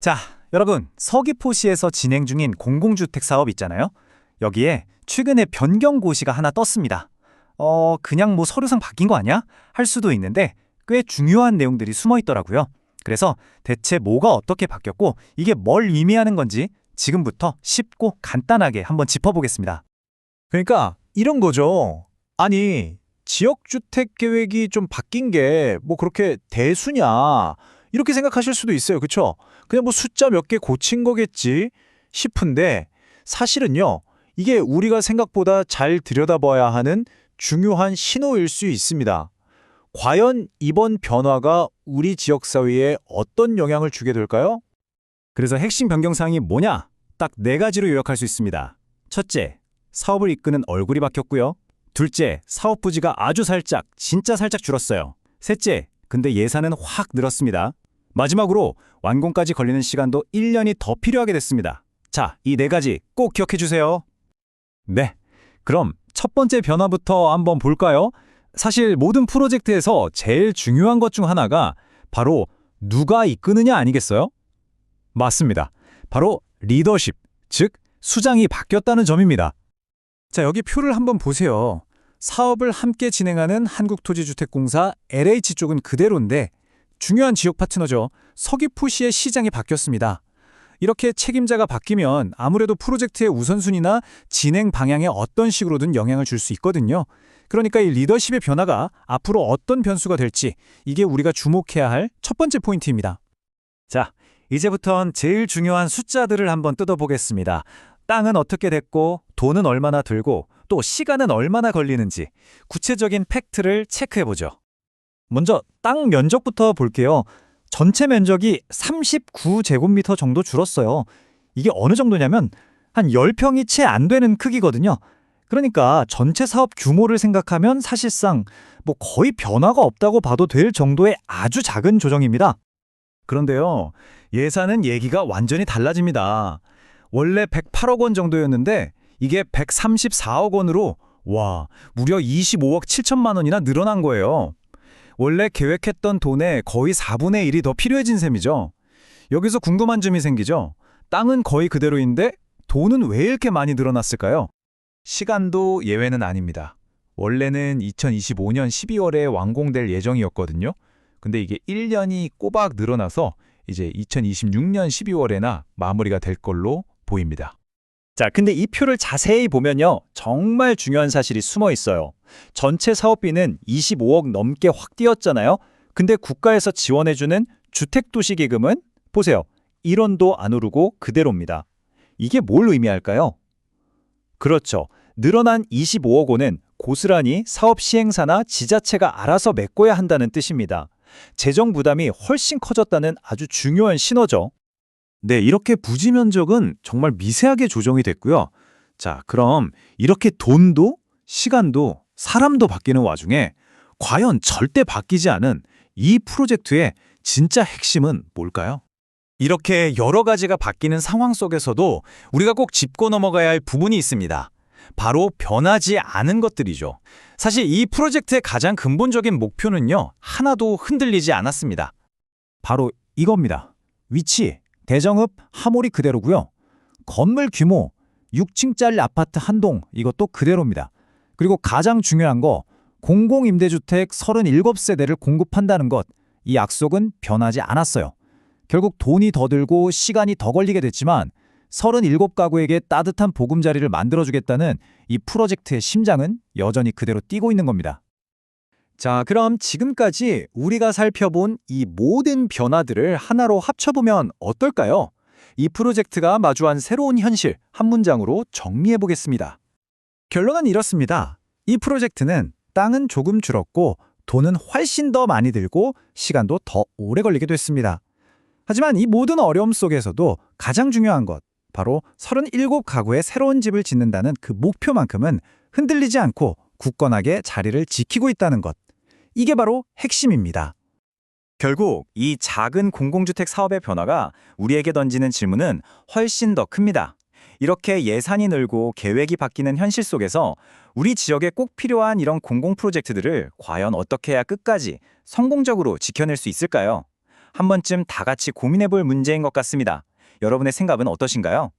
자, 여러분, 서귀포시에서 진행 중인 공공주택 사업 있잖아요. 여기에 최근에 변경고시가 하나 떴습니다. 그냥 뭐 서류상 바뀐 거 아니야? 할 수도 있는데 꽤 중요한 내용들이 숨어 있더라고요. 그래서 대체 뭐가 어떻게 바뀌었고 이게 뭘 의미하는 건지 지금부터 쉽고 간단하게 한번 짚어보겠습니다. 그러니까 이런 거죠. 아니, 지역주택 계획이 좀 바뀐 게 뭐 그렇게 대수냐 이렇게 생각하실 수도 있어요. 그쵸? 그냥 뭐 숫자 몇 개 고친 거겠지 싶은데 사실은요. 이게 우리가 생각보다 잘 들여다봐야 하는 중요한 신호일 수 있습니다. 과연 이번 변화가 우리 지역사회에 어떤 영향을 주게 될까요? 그래서 핵심 변경사항이 뭐냐? 딱 네 가지로 요약할 수 있습니다. 첫째, 사업을 이끄는 얼굴이 바뀌었고요. 둘째, 사업 부지가 아주 살짝, 진짜 살짝 줄었어요. 셋째, 근데 예산은 확 늘었습니다. 마지막으로 완공까지 걸리는 시간도 1년이 더 필요하게 됐습니다. 자, 이 네 가지 꼭 기억해 주세요. 네, 그럼 첫 번째 변화부터 한번 볼까요? 사실 모든 프로젝트에서 제일 중요한 것 중 하나가 바로 누가 이끄느냐 아니겠어요? 맞습니다. 바로 리더십, 즉 수장이 바뀌었다는 점입니다. 자, 여기 표를 한번 보세요. 사업을 함께 진행하는 한국토지주택공사 LH 쪽은 그대로인데 중요한 지역 파트너죠. 서귀포시의 시장이 바뀌었습니다. 이렇게 책임자가 바뀌면 아무래도 프로젝트의 우선순위나 진행 방향에 어떤 식으로든 영향을 줄 수 있거든요. 그러니까 이 리더십의 변화가 앞으로 어떤 변수가 될지 이게 우리가 주목해야 할 첫 번째 포인트입니다. 자, 이제부턴 제일 중요한 숫자들을 한번 뜯어보겠습니다. 땅은 어떻게 됐고 돈은 얼마나 들고 또 시간은 얼마나 걸리는지 구체적인 팩트를 체크해보죠. 먼저 땅 면적부터 볼게요. 전체 면적이 39제곱미터 정도 줄었어요. 이게 어느 정도냐면 한 10평이 채 안 되는 크기거든요. 그러니까 전체 사업 규모를 생각하면 사실상 뭐 거의 변화가 없다고 봐도 될 정도의 아주 작은 조정입니다. 그런데요, 예산은 얘기가 완전히 달라집니다. 원래 108억 원 정도였는데 이게 134억 원으로 무려 25억 7천만 원이나 늘어난 거예요. 원래 계획했던 돈의 거의 4분의 1이 더 필요해진 셈이죠. 여기서 궁금한 점이 생기죠. 땅은 거의 그대로인데 돈은 왜 이렇게 많이 늘어났을까요? 시간도 예외는 아닙니다. 원래는 2025년 12월에 완공될 예정이었거든요. 근데 이게 1년이 꼬박 늘어나서 이제 2026년 12월에나 마무리가 될 걸로 보입니다. 자, 근데 이 표를 자세히 보면요. 정말 중요한 사실이 숨어 있어요. 전체 사업비는 25억 넘게 확 뛰었잖아요. 근데 국가에서 지원해주는 주택도시기금은 보세요. 1원도 안 오르고 그대로입니다. 이게 뭘 의미할까요? 그렇죠. 늘어난 25억 원은 고스란히 사업 시행사나 지자체가 알아서 메꿔야 한다는 뜻입니다. 재정 부담이 훨씬 커졌다는 아주 중요한 신호죠. 네, 이렇게 부지 면적은 정말 미세하게 조정이 됐고요. 자, 그럼 이렇게 돈도 시간도 사람도 바뀌는 와중에 과연 절대 바뀌지 않은 이 프로젝트의 진짜 핵심은 뭘까요? 이렇게 여러 가지가 바뀌는 상황 속에서도 우리가 꼭 짚고 넘어가야 할 부분이 있습니다. 바로 변하지 않은 것들이죠. 사실 이 프로젝트의 가장 근본적인 목표는요, 하나도 흔들리지 않았습니다. 바로 이겁니다. 위치, 대정읍, 하모리 그대로고요. 건물 규모, 6층짜리 아파트 한 동, 이것도 그대로입니다. 그리고 가장 중요한 거, 공공임대주택 37세대를 공급한다는 것, 이 약속은 변하지 않았어요. 결국 돈이 더 들고 시간이 더 걸리게 됐지만 37가구에게 따뜻한 보금자리를 만들어주겠다는 이 프로젝트의 심장은 여전히 그대로 뛰고 있는 겁니다. 자, 그럼 지금까지 우리가 살펴본 이 모든 변화들을 하나로 합쳐보면 어떨까요? 이 프로젝트가 마주한 새로운 현실 한 문장으로 정리해보겠습니다. 결론은 이렇습니다. 이 프로젝트는 땅은 조금 줄었고 돈은 훨씬 더 많이 들고 시간도 더 오래 걸리게 됐습니다. 하지만 이 모든 어려움 속에서도 가장 중요한 것, 바로 37가구의 새로운 집을 짓는다는 그 목표만큼은 흔들리지 않고 굳건하게 자리를 지키고 있다는 것. 이게 바로 핵심입니다. 결국 이 작은 공공주택 사업의 변화가 우리에게 던지는 질문은 훨씬 더 큽니다. 이렇게 예산이 늘고 계획이 바뀌는 현실 속에서 우리 지역에 꼭 필요한 이런 공공 프로젝트들을 과연 어떻게 해야 끝까지 성공적으로 지켜낼 수 있을까요? 한 번쯤 다 같이 고민해 볼 문제인 것 같습니다. 여러분의 생각은 어떠신가요?